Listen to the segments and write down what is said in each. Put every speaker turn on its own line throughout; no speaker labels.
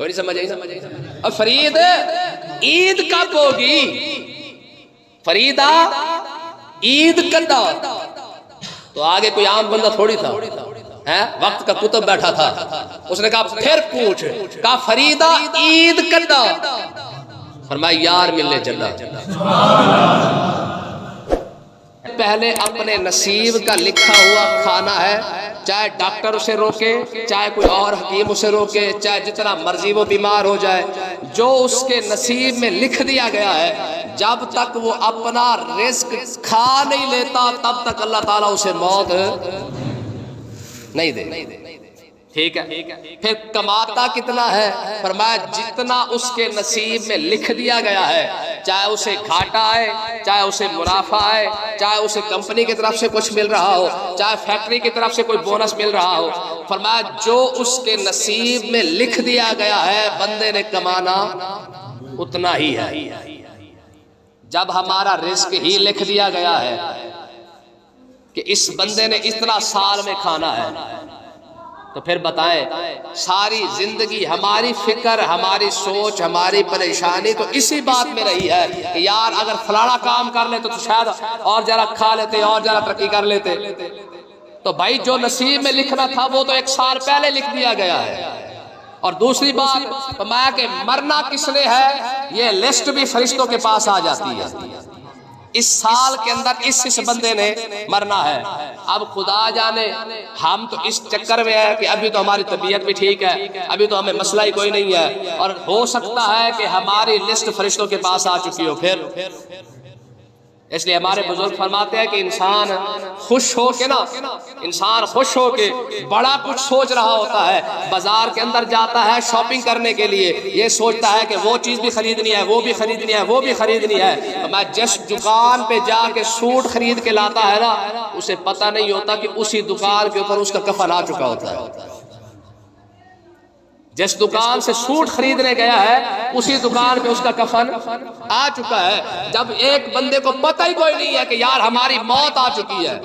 کوئی نہیں سمجھ آئی نا؟ اور فرید عید کب ہوگی؟ فریدہ عید کدا؟ تو آگے کوئی عام بندہ تھوڑی تھا، وقت کا کتب بیٹھا تھا، اس نے کہا پھر پوچھ، کہا فریدہ عید کدا؟ فرمایا یار ملنے چلا۔ پہلے اپنے نصیب کا لکھا ہوا کھانا ہے، چاہے ڈاکٹر اسے روکے، چاہے کوئی اور حکیم اسے روکے، چاہے جتنا مرضی وہ بیمار ہو جائے، جو اس کے نصیب میں لکھ دیا گیا ہے، جب تک وہ اپنا رزق کھا نہیں لیتا تب تک اللہ تعالیٰ اسے موت نہیں دے۔ ٹھیک ہے، پھر کماتا کتنا ہے؟ فرمایا جتنا اس کے نصیب میں لکھ دیا گیا ہے، چاہے اسے گھاٹا آئے، چاہے اسے منافع آئے، چاہے اسے کمپنی کی طرف سے کچھ مل رہا ہو، چاہے فیکٹری کی طرف سے کوئی بونس مل رہا ہو، فرمایا جو اس کے نصیب میں لکھ دیا گیا ہے بندے نے کمانا اتنا ہی ہے۔ جب ہمارا رزق ہی لکھ دیا گیا ہے کہ اس بندے نے اتنا سال میں کھانا ہے، تو پھر بتائیں ساری زندگی ہماری فکر، ہماری سوچ، ہماری پریشانی تو اسی بات میں رہی ہے کہ یار اگر فلانا کام کر لیتے تو شاید اور ذرا کھا لیتے، اور ذرا ترقی کر لیتے۔ تو بھائی جو نصیب میں لکھنا تھا وہ تو 1 سال پہلے لکھ دیا گیا ہے۔ اور دوسری بات فرمایا کہ مرنا کس نے ہے، یہ لسٹ بھی فرشتوں کے پاس آ جاتی ہے، اس سال کے اندر اس بندے نے مرنا ہے۔ اب خدا جانے ہم تو اس چکر میں ہے کہ ابھی تو ہماری طبیعت بھی ٹھیک ہے، ابھی تو ہمیں مسئلہ ہی کوئی نہیں ہے، اور ہو سکتا ہے کہ ہماری لسٹ فرشتوں کے پاس آ چکی ہو۔ پھر اس لیے ہمارے بزرگ فرماتے ہیں کہ انسان خوش ہو کے نا، انسان خوش ہو کے بڑا کچھ سوچ رہا ہوتا ہے، بازار کے اندر جاتا ہے شاپنگ کرنے کے لیے، یہ سوچتا ہے کہ وہ چیز بھی خریدنی ہے، وہ بھی خریدنی ہے، وہ بھی خریدنی ہے۔ میں جس دکان پہ جا کے سوٹ خرید کے لاتا ہے نا، اسے پتہ نہیں ہوتا کہ اسی دکان کے اوپر اس کا کفن آ چکا ہوتا ہے۔ جس دکان سے سوٹ خریدنے گیا ہے اسی دکان پہ اس کا کفن آ چکا ہے۔ جب ایک بندے کو پتہ ہی کوئی نہیں ہے کہ یار ہماری موت آ چکی ہے،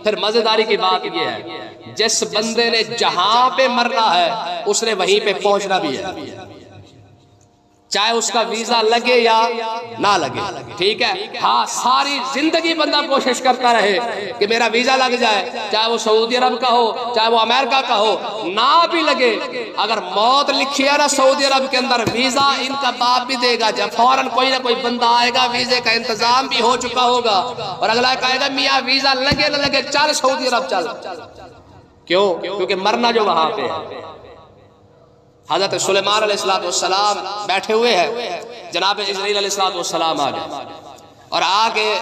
پھر مزیداری کی بات یہ ہے جس بندے نے جہاں پہ مرنا ہے اس نے وہیں پہ پہنچنا بھی ہے، چاہے اس کا ویزا لگے یا نہ لگے۔ ٹھیک ہے، ہاں ساری زندگی بندہ کوشش کرتا رہے کہ میرا ویزا لگ جائے، چاہے وہ سعودی عرب کا ہو، چاہے وہ امریکہ کا ہو، نہ بھی لگے، اگر موت لکھی ہے نا سعودی عرب کے اندر، ویزا ان کا باپ بھی دے گا، جب فوراً کوئی نہ کوئی بندہ آئے گا، ویزے کا انتظام بھی ہو چکا ہوگا، اور اگلا کہے گا میاں ویزا لگے نہ لگے چل سعودی عرب چل۔ کیوں؟ کیونکہ مرنا جو وہاں پہ ہے۔ حضرت سلیمان علیہ السلام بیٹھے ہوئے ہیں، جناب اسرائیل علیہ السلام آ گئے، اور آگے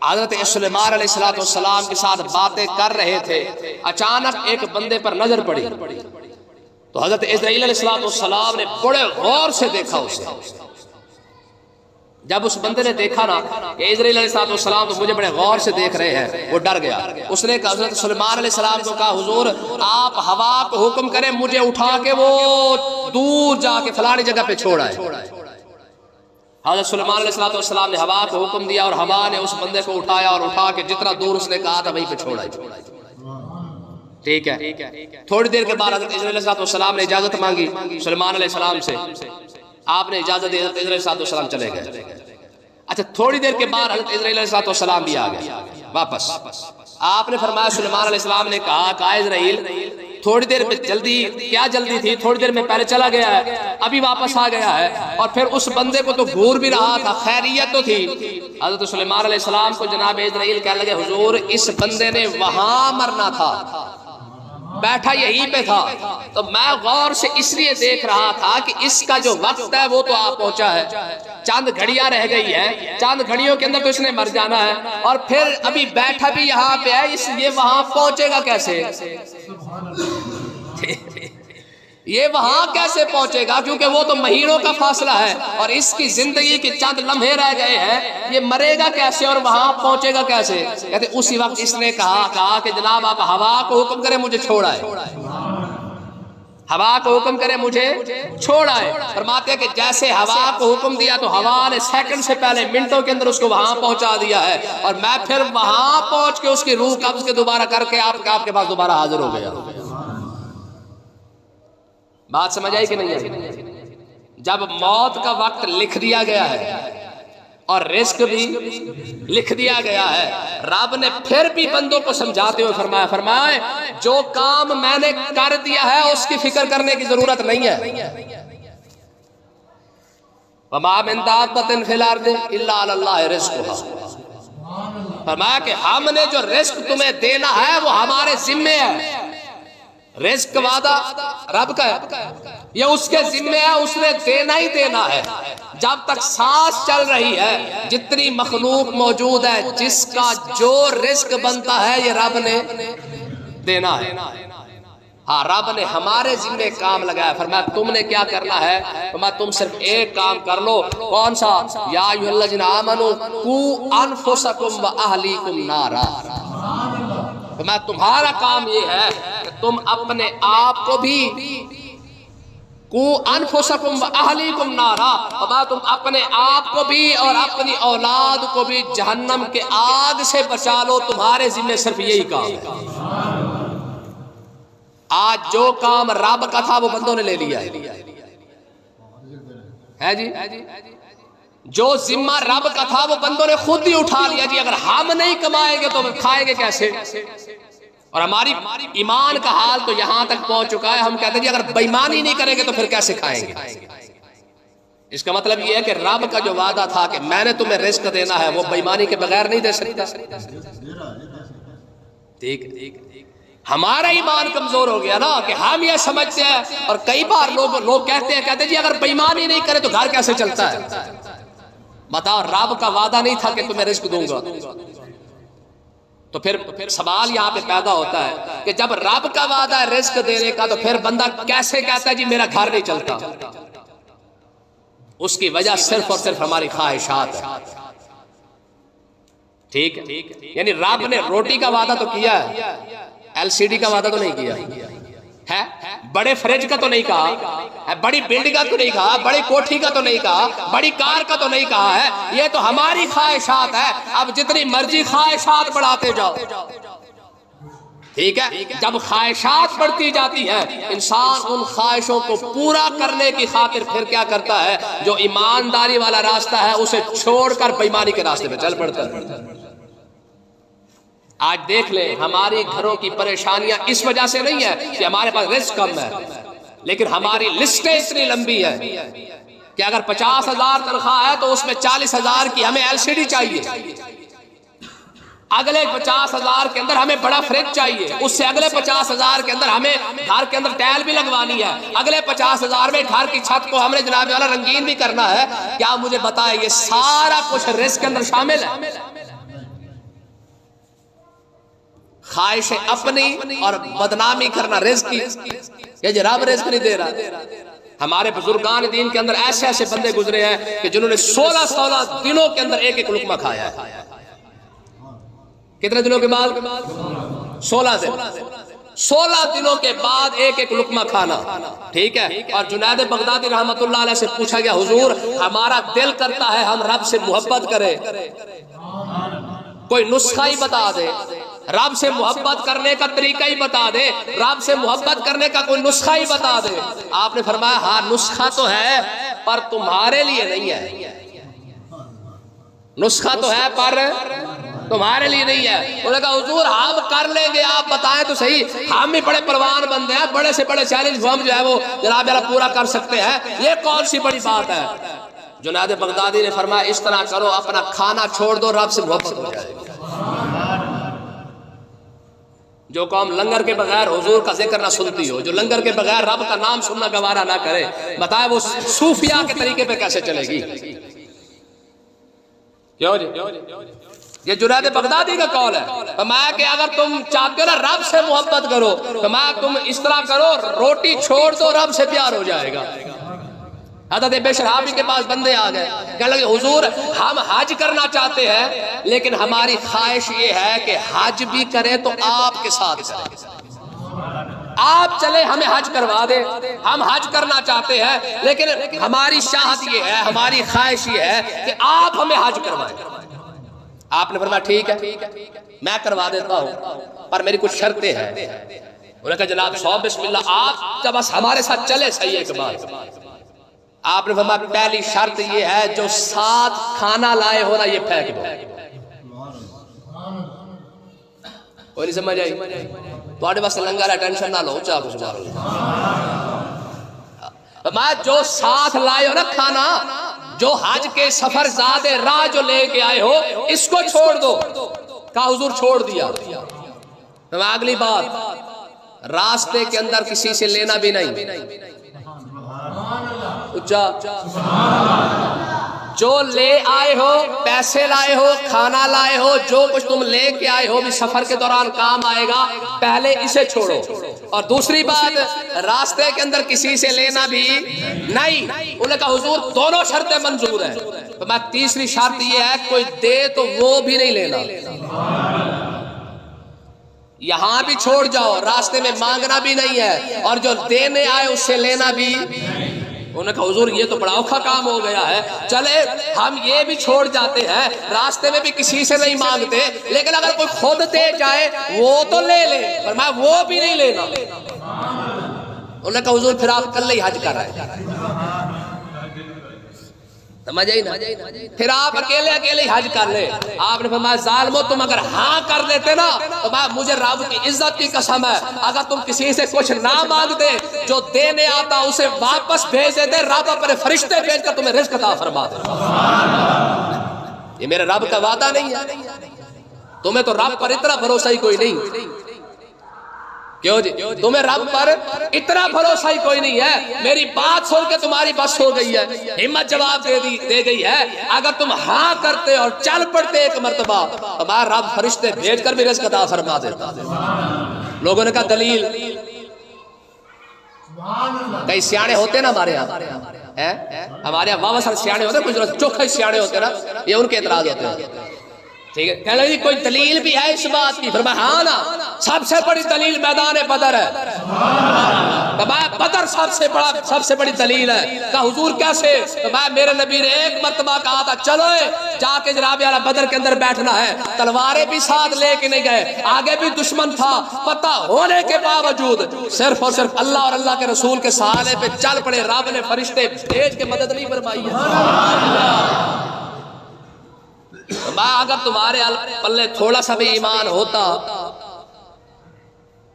حضرت سلیمان علیہ السلام کے ساتھ باتیں کر رہے تھے، اچانک ایک بندے پر نظر پڑی، تو حضرت اسرائیل علیہ السلام نے بڑے غور سے دیکھا اسے۔ جب اس بندے نے دیکھا نا کہ اسرائیل علیہ السلام تو مجھے بڑے غور سے دیکھ رہے ہیں، وہ ڈر گیا۔ اس نے حضرت سلیمان علیہ السلام کو کہا حضور آپ ہوا کو حکم کریں مجھے اٹھا کے وہ دور جا کے فلانی جگہ پہ چھوڑا ہے۔ حضرت سلیمان علیہ السلام نے ہوا کو حکم دیا، اور ہوا نے اس بندے کو اٹھایا، اور اٹھا کے جتنا دور اس نے کہا تھا وہیں پہ چھوڑا ہے۔ ٹھیک ہے، تھوڑی دیر کے بعد حضرت اسرائیل علیہ السلام نے اجازت مانگی سلیمان علیہ السلام سے، آپ نے اجازت دی، حضرت اسرائیل علیہ السلام چلے گئے۔ اچھا تھوڑی دیر کے بعد حضرت اسرائیل علیہ السلام بھی آ گئے واپس۔ آپ نے فرمایا سلیمان علیہ السلام نے کہا اسرائیل تھوڑی دیر میں جلدی کیا جلدی تھی، تھوڑی دیر میں پہلے چلا گیا ہے، ابھی واپس آ گیا ہے، اور پھر اس بندے کو تو گھور بھی رہا تھا، خیریت تو تھی۔ حضرت سلیمان علیہ السلام کو جناب اسرائیل کہنے لگے حضور اس بندے نے وہاں مرنا تھا، بیٹھا یہیں پہ تھا، تو میں غور سے اس لیے دیکھ رہا تھا کہ اس کا جو وقت ہے وہ تو آپ پہنچا ہے، چند گھڑیاں رہ گئی ہیں، چند گھڑیوں کے اندر تو اس نے مر جانا ہے، اور پھر ابھی بیٹھا بھی یہاں پہ ہے، اس لیے وہاں پہنچے گا کیسے؟ یہ وہاں کیسے پہنچے گا؟ کیونکہ وہ تو مہینوں کا فاصلہ ہے، اور اس کی زندگی کے چند لمحے رہ گئے ہیں، یہ مرے گا کیسے اور وہاں پہنچے گا کیسے؟ کہتے اسی وقت اس نے کہا کہ جناب آپ ہوا کو حکم کریں مجھے چھوڑا ہے، ہوا کو حکم کرے مجھے چھوڑا ہے۔ فرماتے ہیں کہ جیسے ہوا کو حکم دیا تو ہوا نے سیکنڈ سے پہلے منٹوں کے اندر اس کو وہاں پہنچا دیا ہے، اور میں پھر وہاں پہنچ کے اس کی روح قبض کے دوبارہ کر کے آپ کے پاس دوبارہ حاضر ہو گیا۔ بات سمجھ آئی کہ نہیں آئی؟ جب موت کا وقت لکھ دیا گیا ہے اور رزق بھی لکھ دیا گیا ہے، رب نے پھر بھی بندوں کو سمجھاتے ہوئے فرمایا جو کام میں نے کر دیا ہے اس کی فکر کرنے کی ضرورت نہیں ہے۔ وَمَا مِن دَابَّةٍ فِي الْأَرْضِ إِلَّا عَلَى اللَّهِ رِزْقُهَا، فرمایا کہ ہم نے جو رزق تمہیں دینا ہے وہ ہمارے ذمے ہے۔ رزق کا وعدہ رب کا ہے، یہ اس کے ذمے ہے، اس نے دینا ہی دینا ہے۔ جب تک سانس چل رہی ہے، جتنی مخلوق موجود ہے، جس کا جو رزق بنتا ہے یہ رب نے دینا ہے۔ ہاں، رب نے ہمارے ذمے کام لگایا، فرمایا تم نے کیا کرنا ہے؟ فرمایا تم صرف ایک کام کر لو، کون سا؟ یا ایھا الذین آمنوا قوا انفسکم واہلیکم نارا، فرمایا تمہارا کام یہ ہے کہ تم اپنے آپ کو بھی قوا انفسکم واہلیکم نارا، فرمایا تم اپنے آپ کو بھی اور اپنی اولاد کو بھی جہنم کے آگ سے بچا لو، تمہارے ذمے صرف یہی کام ہے۔ آج جو کام رب کا تھا وہ بندوں نے لے لیا ہے جی، جو ذمہ رب کا تھا وہ بندوں نے خود ہی اٹھا لیا جی۔ اگر ہم نہیں کمائیں گے تو کھائیں گے کیسے؟ اور ہماری ایمان کا حال تو یہاں تک پہنچ چکا ہے، ہم کہتے ہیں جی اگر بے ایمانی نہیں کریں گے تو پھر کیسے کھائیں گے؟ اس کا مطلب یہ ہے کہ رب کا جو وعدہ تھا کہ میں نے تمہیں رزق دینا ہے، وہ بے ایمانی کے بغیر نہیں دے سکتا۔ ٹھیک، ہمارا ایمان کمزور ہو گیا نا کہ ہم یہ سمجھتے ہیں، اور کئی بار لوگ کہتے ہیں جی اگر بے ایمانی نہیں کرے تو گھر کیسے چلتا ہے؟ بتاؤ، رب کا وعدہ نہیں تھا کہ تمہیں رزق دوں گا؟ تو پھر سوال یہاں پہ پیدا ہوتا ہے کہ جب رب کا وعدہ ہے رزق دینے کا تو پھر بندہ کیسے کہتا ہے جی میرا گھر نہیں چلتا؟ اس کی وجہ صرف اور صرف ہماری خواہشات ہے۔ ٹھیک ہے، یعنی رب نے روٹی کا وعدہ تو کیا ہے، LCD کا وعدہ تو نہیں کیا ہے، بڑے فریج کا تو نہیں کہا ہے، بڑی بلڈنگ کا تو نہیں کہا، بڑی کوٹھی کا تو نہیں کہا، بڑی کار کا تو نہیں کہا ہے، یہ تو ہماری خواہشات ہے۔ اب جتنی مرضی خواہشات بڑھاتے جاؤ، ٹھیک ہے، جب خواہشات بڑھتی جاتی ہیں انسان ان خواہشوں کو پورا کرنے کی خاطر پھر کیا کرتا ہے؟ جو ایمانداری والا راستہ ہے اسے چھوڑ کر بے ایمانی کے راستے پہ چل پڑتا ہے۔ آج دیکھ لیں ہماری گھروں کی پریشانیاں اس وجہ سے نہیں ہے کہ ہمارے پاس رزق کم ہے، لیکن ہماری لسٹیں اتنی لمبی ہے کہ اگر 50,000 تنخواہ ہے تو اس میں 40,000 کی ہمیں LCD چاہیے، اگلے 50,000 کے اندر ہمیں بڑا فریج چاہیے، اس سے اگلے 50,000 کے اندر ہمیں گھر کے اندر ٹائل بھی لگوانی ہے، اگلے 50,000 میں گھر کی چھت کو ہم نے جناب والا رنگین بھی کرنا ہے۔ کیا مجھے بتائے یہ سارا کچھ رزق کے اندر شامل ہے؟ خواہش اپنی اور بدنامی کرنا رزق کی، یہ جناب رزق نہیں دے رہا۔ ہمارے بزرگان دین کے اندر ایسے ایسے بندے گزرے ہیں کہ جنہوں نے 16 دنوں کے اندر ایک ایک لقمہ کھایا ہے۔ کتنے دنوں کے بعد؟ 16 دن، 16 دنوں کے بعد ایک ایک لقمہ کھانا، ٹھیک ہے۔ اور جنید بغدادی رحمت اللہ علیہ سے پوچھا گیا حضور ہمارا دل کرتا ہے ہم رب سے محبت کریں، کوئی نسخہ ہی بتا دے، رب سے محبت کرنے کا طریقہ ہی بتا دے، رب سے محبت کرنے کا کوئی نسخہ ہی بتا دے۔ آپ نے فرمایا ہاں نسخہ تو ہے پر تمہارے لیے نہیں ہے، نسخہ تو ہے پر تمہارے لیے نہیں ہے۔ انہوں نے کہا حضور ہم کر لیں گے، آپ بتائیں تو صحیح، ہم بھی بڑے پروان بندے ہیں، بڑے سے بڑے چیلنج ہم جو ہے وہ جناب پورا کر سکتے ہیں، یہ کون سی بڑی بات ہے؟ جنید بغدادی نے فرمایا اس طرح کرو اپنا کھانا چھوڑ دو، رب سے محبت ہو جائے گی۔ جو قوم لنگر کے بغیر حضور کا ذکر نہ سنتی ہو، جو لنگر کے بغیر رب کا نام سننا گوارا نہ کرے، بتائے وہ صوفیاء کے طریقے پہ کیسے چلے گی؟ کیوں جی؟ یہ جنید بغدادی کا قول ہے۔ فرمایا کہ اگر تم چاہتے ہو نا رب سے محبت کرو، فرمایا تم اس طرح کرو روٹی چھوڑ دو، رب سے پیار ہو جائے گا۔ حضرت بشر حافی کے پاس بندے آ گئے، کہنے لگے حضور ہم حج کرنا چاہتے ہیں لیکن ہماری خواہش یہ ہے کہ حج بھی کریں تو آپ کے ساتھ کریں، آپ چلے ہمیں حج کروا دے، ہم حج کرنا چاہتے ہیں لیکن ہماری چاہت یہ ہے، ہماری خواہش یہ ہے کہ آپ ہمیں حج کروائیں۔ آپ نے فرمایا ٹھیک ہے میں کروا دیتا ہوں پر میری کچھ شرطیں ہیں۔ انہوں نے کہا جناب 100 بسم اللہ، آپ جب بس ہمارے ساتھ چلے صحیح ایک بات، آپ نے فرمایا پہلی شرط یہ ہے جو ساتھ کھانا لائے ہو نا یہ پھینک دو. کوئی نہیں سمجھ آئی؟ تھوڑے بس لنگر ہے ٹینشن نہ لو. چاہ کچھ مارو. فرمایا جو ساتھ لائے ہو نا کھانا، جو حج کے سفر زاد راہ جو لے کے آئے ہو اس کو چھوڑ دو. کہا حضور چھوڑ دیا. فرمایا اگلی بات راستے کے اندر کسی سے لینا بھی نہیں. اچھا جو لے آئے ہو، پیسے لائے ہو، کھانا لائے ہو، جو کچھ تم لے کے آئے ہو بھی سفر کے دوران کام آئے گا، پہلے اسے چھوڑو. اور دوسری بات راستے کے اندر کسی سے لینا بھی نہیں. انہوں نے کہا حضور دونوں شرطیں منظور ہیں. تو میں تیسری شرط یہ ہے کوئی دے تو وہ بھی نہیں لینا. یہاں بھی چھوڑ جاؤ، راستے میں مانگنا بھی نہیں ہے، اور جو دینے آئے اس سے لینا بھی. انہوں نے کہا حضور یہ تو بڑا اوکھا کام ہو گیا ہے، چلے ہم یہ بھی چھوڑ جاتے ہیں، راستے میں بھی کسی سے نہیں مانگتے، لیکن اگر کوئی خود دے جائے وہ تو لے لے. فرمایا وہ بھی نہیں لینا. انہوں نے کہا حضور پھر آپ کل ہی حج کر رہے ہیں. سمجھ آئی نا؟ پھر آپ اکیلے اکیلے حج کر لے. آپ نے فرمایا ظالمو تم اگر ہاں کر دیتے نا تو مجھے رب کی عزت کی قسم ہے اگر تم کسی سے کچھ نہ مانگتے، جو دینے آتا اسے واپس بھیج دیتے، رب اپنے فرشتے بھیج کر تمہیں رزق عطا فرما دے. یہ میرے رب کا وعدہ نہیں ہے. تمہیں تو رب پر اتنا بھروسہ ہی کوئی نہیں. کیوں جی؟ تمہیں رب پر اتنا بھروسہ ہی کوئی نہیں ہے. میری بات سن کے تمہاری بس ہو گئی ہے، ہمت جواب دے گئی ہے. اگر تم ہاں کرتے اور چل پڑتے ایک مرتبہ، ہمارا رب فرشتے بھیج کر بھی رزق عطا فرما دیتا. لوگوں نے کہا دلیل؟ کئی سیانے ہوتے نا ہمارے یہاں، ہمارے یہاں واہ سر سیانے ہوتے، کچھ چوکھے سیانے ہوتے نا، یہ ان کے اعتراض ہوتے ہیں. ٹھیک ہے، کہہ لیں کوئی دلیل بھی ہے اس بات کی؟ فرمایا ہاں نا، سب سے بڑی دلیل میدان بدر ہے. بدر سب سے بڑی دلیل ہے. کہا حضور کیسے؟ میرے نبی نے ایک مرتبہ کہا تھا چلو جا کے جناب یارا بدر کے اندر بیٹھنا ہے. تلواریں بھی ساتھ لے کے نہیں گئے، آگے بھی دشمن تھا، پتہ ہونے کے باوجود صرف اور صرف اللہ اور اللہ کے رسول کے سہارے پہ چل پڑے. رب نے فرشتے بھیج کے مدد نہیں فرمائی ہے. اگر تمہارے پلے تھوڑا سا بھی ایمان ہوتا،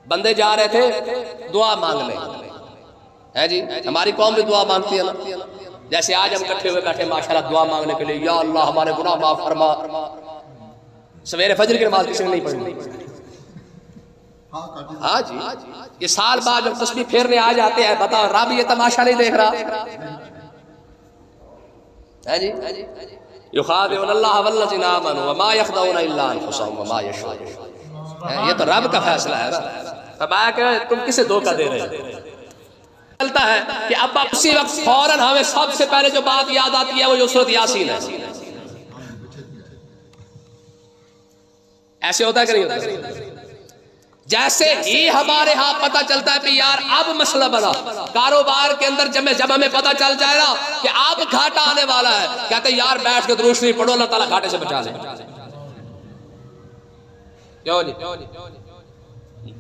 بندے جا رہے تھے دعا مانگنے ہے جی، ہماری قوم بھی دعا مانگتی ہے نا. جیسے آج ہم اکٹھے ہوئے بیٹھے ماشاءاللہ دعا مانگنے کے لیے، یا اللہ ہمارے گناہ معاف فرما. سویرے فجر کی نماز کسی نے نہیں پڑھی. ہاں جی، یہ سال بعد جب تسبیح پھیرنے آ جاتے ہیں، بتا رب یہ تماشا نہیں دیکھ رہا ہے جی. یخادعون اللہ والذین آمنوا وما یخدعون الا انفسهم وما یشعرون. یہ تو رب کا فیصلہ ہے نا. فرمایا کہ تم کسے دھوکہ دے رہے ہیں؟ چلتا ہے کہ اب اسی وقت فوراً ہمیں سب سے پہلے جو بات یاد آتی ہے وہ جو سورۃ یاسین ہے. ایسے ہوتا ہے کہ نہیں ہوتا؟ جیسے ہی ہمارے ہاں پتہ چلتا ہے کہ یار اب مسئلہ بنا، کاروبار کے اندر جب ہمیں پتہ چل جائے نا کہ اب گھاٹا آنے والا ہے، کہتے ہیں یار بیٹھ کے درود شریف پڑھو، اللہ تعالیٰ گھاٹے سے بچا لے. کیوں جی؟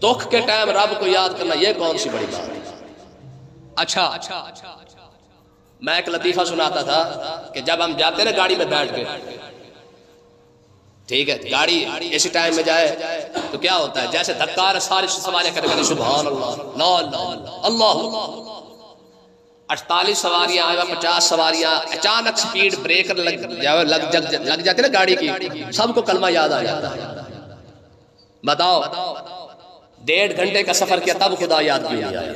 دکھ کے ٹائم رب کو یاد کرنا یہ کون سی بڑی بات ہے. اچھا میں ایک لطیفہ سناتا تھا کہ جب ہم جاتے نا گاڑی میں بیٹھ کے، ٹھیک ہے، گاڑی اسی ٹائم میں جائے تو کیا ہوتا ہے، جیسے دھکا رہا ساری سواریاں کرے سبحان اللہ لا اللہ اللہ. 48 سواریاں 50 سواریاں، اچانک سپیڈ بریکر لگ جاتے نا گاڑی کی، سب کو کلمہ یاد آ جاتا ہے. بتاؤ 1.5 گھنٹے کا سفر کیا تب خدا یاد کیوں نہیں آیا؟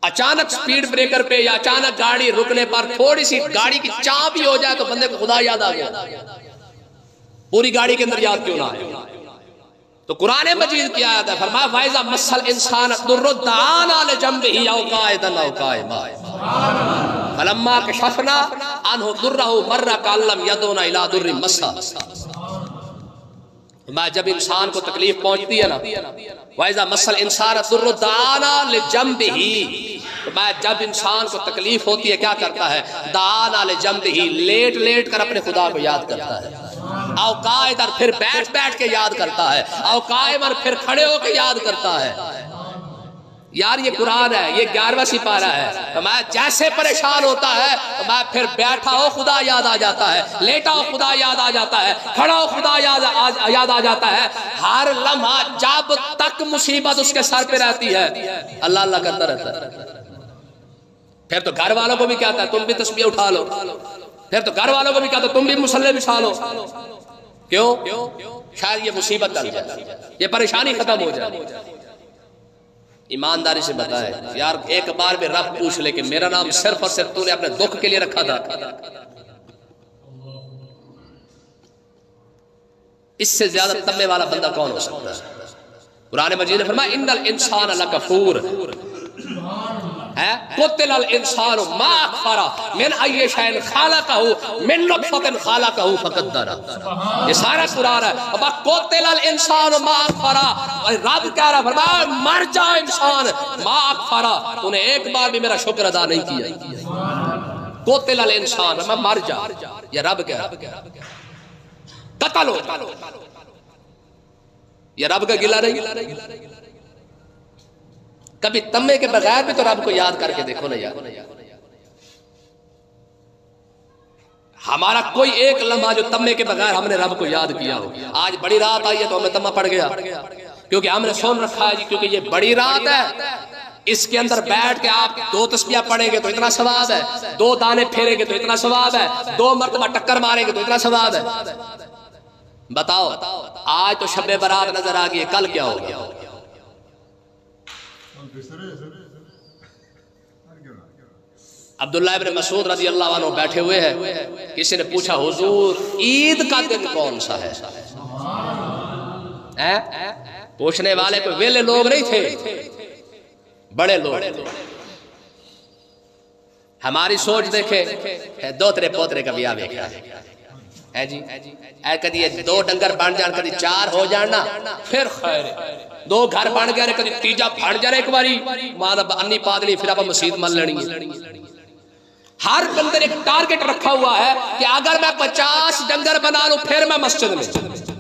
اچانک سپیڈ بریکر پہ یا اچانک گاڑی رکنے پر تھوڑی سی گاڑی کی چاہ بھی ہو جائے تو بندے کو خدا یاد آ گیا. پوری گاڑی کے اندر یاد کیوں نہ آئے؟ تو قرآن مجید کی آیت ہے، فرمایا وَإِذَا مَسَّ الْإِنسَانَ الضُّرُّ دَعَانَا لِجَنبِهِ أَوْ قَاعِدًا أَوْ قَائِمًا فَلَمَّا كَشَفْنَا عَنْهُ ضُرَّهُ مَرَّ كَأَن لَّمْ يَدْعُنَا إِلَىٰ ضُرٍّ مَسَّهُ. جب انسان کو تکلیف پہنچتی ہے نا، وَإِذَا مَسَّ الْإِنسَانَ الضُّرُّ دَعَانَا لِجَنبِهِ، جب انسان کو تکلیف ہوتی ہے کیا کرتا ہے؟ دعانا لجنبہ، لیٹ لیٹ کر اپنے خدا کو یاد کرتا ہے. او قائدر، پھر بیٹھ بیٹھ کے یاد کرتا ہے. او قائمر، پھر کھڑے ہو کے یاد کرتا ہے. یار یہ قرآن ہے، یہ 11واں سپارہ ہے. میں جیسے پریشان ہوتا ہے میں پھر بیٹھا ہو خدا یاد آ جاتا ہے، لیٹا ہو خدا یاد آ جاتا ہے، کھڑا ہو خدا یاد آ جاتا ہے. ہر لمحہ جب تک مصیبت اس کے سر پہ رہتی ہے اللہ اللہ کرتا رہتا ہے. پھر تو گھر والوں کو بھی کہتا ہے تم بھی تسبیح اٹھا لو، پھر تو گھر والوں کو بھی کہتا ہے تم بھی مصلی بچھا لو. کیوں؟ شاید یہ مصیبت ٹل جائے، یہ پریشانی ختم ہو جائے. ایمانداری سے بتائے یار، ایک بار بھی رب پوچھ لے کہ میرا نام صرف اور صرف تو نے اپنے دکھ کے لیے رکھا تھا، اس سے زیادہ تمے والا بندہ کون ہو سکتا ہے؟ قرآن مجید نے فرمایا ان الانسان لکفور قتل الانسان ما اکفر من ای شیء خلقہ من نطفۃ خلقہ فقدرہ. یہ سارا قرآن ہے. اب قتل الانسان ما اکفر، رب کہہ رہا فرمایا مر جا انسان، ما اکفر تو نے ایک بار بھی میرا شکر ادا نہیں کیا. قتل الانسان میں مر جا، یہ رب کہہ رہا. قتل ہو، یہ رب کا گلہ نہیں. کبھی تمے کے بغیر بھی تو رب کو یاد کر کے دیکھو نا یار. ہمارا کوئی ایک لمحہ جو تمے کے بغیر ہم نے رب کو یاد کیا ہو. آج بڑی رات آئی ہے تو ہمیں تمہ پڑ گیا کیونکہ ہم نے سن رکھا ہے جی کیونکہ یہ بڑی رات ہے، اس کے اندر بیٹھ کے آپ 2 تسبیح پڑھیں گے تو اتنا ثواب ہے، 2 دانے پھیریں گے تو اتنا ثواب ہے، 2 مرتبہ ٹکر ماریں گے تو اتنا ثواب ہے. بتاؤ آج تو شب برات نظر آ گئی، کل کیا ہوگا؟ عبداللہ ابن مسعود رضی اللہ عنہ بیٹھے ہوئے ہیں، کسی نے پوچھا حضور عید کا دن کون سا ہے؟ پوچھنے والے کوئی ویلے لوگ نہیں تھے، بڑے لوگ. ہماری سوچ دیکھیں، 2 تیرے پوترے کا بیاہ دیکھا ہے جی، کدی 2 ڈنگر بن جان، کدی 4 ہو جانا پھر خیر، 2 گھر بن گئے کدی 3جا پھڑ جانے ایک باری مانا انی پادلی پھر آپ مسجد من لڑی. ہر بندے نے ایک ٹارگٹ رکھا ہوا ہے کہ اگر میں 50 ڈنگر بنا لوں پھر میں مسجد میں.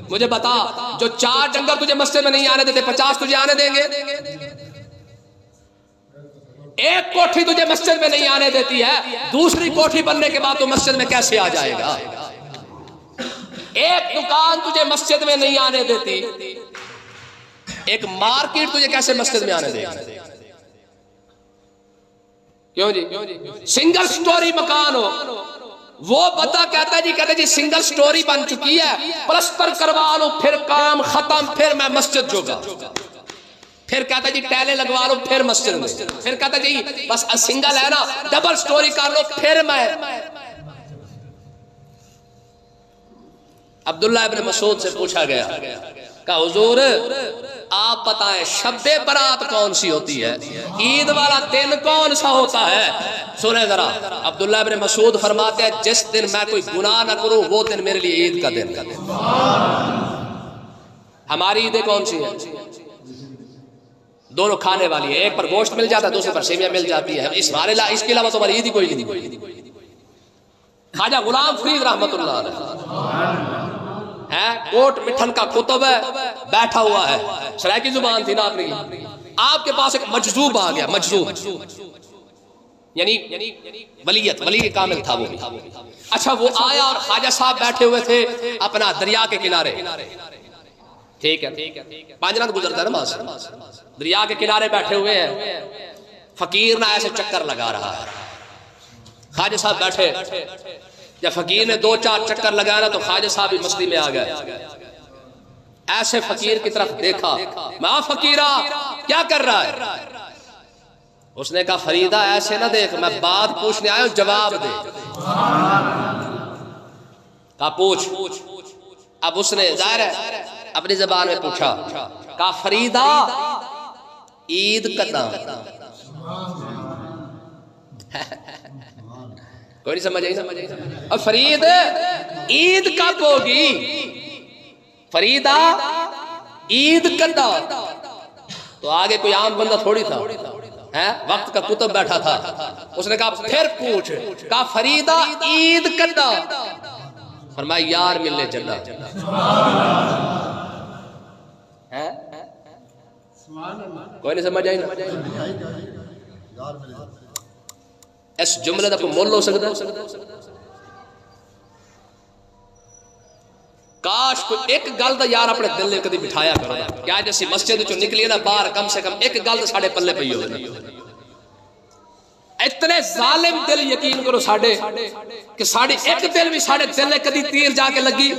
مجھے بتا جو 4 ڈنگر تجھے مسجد میں نہیں آنے دیتے 50 تجھے آنے دیں گے؟ ایک کوٹھی تجھے مسجد میں نہیں آنے دیتی ہے، دوسری کوٹھی بننے کے بعد تو مسجد میں کیسے آ جائے گا؟ ایک دکان تجھے مسجد میں نہیں آنے دیتی، ایک مارکیٹ تجھے کیسے مسجد میں آنے دے گی؟ کیوں جی؟ سنگل سٹوری مکان ہو، وہ بندہ کہتا ہے جی سنگل سٹوری بن چکی ہے، پلسٹر کروا لو پھر کام ختم، پھر میں مسجد جوگا. پھر کہتا ہے جی ٹیلے لگوا لو پھر مسجد میں. پھر کہتا ہے جی بس سنگل ہے نا ڈبل سٹوری کر لو پھر میں. عبداللہ ابن مسعود سے پوچھا گیا کہ حضور آپ بتائیں شب برات کون سی ہوتی ہے، عید والا دن کون سا ہوتا ہے؟ سنیں ذرا، عبداللہ ابن مسعود فرماتے ہیں جس دن میں کوئی گناہ نہ کروں وہ دن میرے لیے عید کا دن. ہماری عیدیں کون سی ہیں؟ دونوں کھانے والی ہے، ایک پر گوشت مل جاتا ہے دوسرے پر سیویاں مل جاتی ہے. اس کے علاوہ تو ہماری عید ہی کوئی نہیں. خواجہ غلام فرید رحمت اللہ علیہ کوٹ مٹھن کا کتب ہے، بیٹھا ہوا ہے، سرائکی زبان تھی نا آپ نے. آپ کے پاس ایک مجذوب آ گیا، مجذوب یعنی ولی کامل تھا وہ. اچھا وہ آیا اور خواجہ صاحب بیٹھے ہوئے تھے اپنا دریا کے کنارے. ٹھیک ہے 5 رات گزرتا ہے نا وہاں سے، دریا کے کنارے بیٹھے ہوئے ہیں. فقیر نہ ایسے چکر لگا رہا ہے، خواجہ صاحب بیٹھے. جب فقیر نے 2-4 چکر لگایا تو خواجہ صاحب بھی مستی میں آ گئے. ایسے فقیر کی طرف دیکھا، میں فقیرہ کیا کر رہا ہے؟ اس نے کہا فریدہ ایسے نہ دیکھ، میں بات پوچھنے آیا ہوں جواب دے. کہا پوچھ. اب اس نے ظاہر ہے اپنی زبان میں پوچھا، کہا فریدہ عید کداں؟ کوئی نہیں سمجھ. فرید عید کب ہوگی؟ فریدہ عید کداں؟ تو آگے کوئی عام بندہ تھوڑی تھا، وقت کا کتب بیٹھا تھا. اس نے کہا پھر پوچھ. کہا فریدہ عید کداں؟ فرمایا یار ملنے چلا. کوئی نہیں سمجھ آئی نا؟ اس جملے دا کوئی مول ہو سکتا ہے؟ کاش کوئی ایک گل دا یار اپنے دل نے کدی بٹھایا کرو کیا جیسی مسجد چوں نکلی نا باہر کم سے کم ایک گل دا ساڑے پلے پئی ہو اتنے ظالم دل یقین کرو ساڑے کہ ساڑے ایک دل بھی ساڑے دل نے کدی تیر جا کے لگی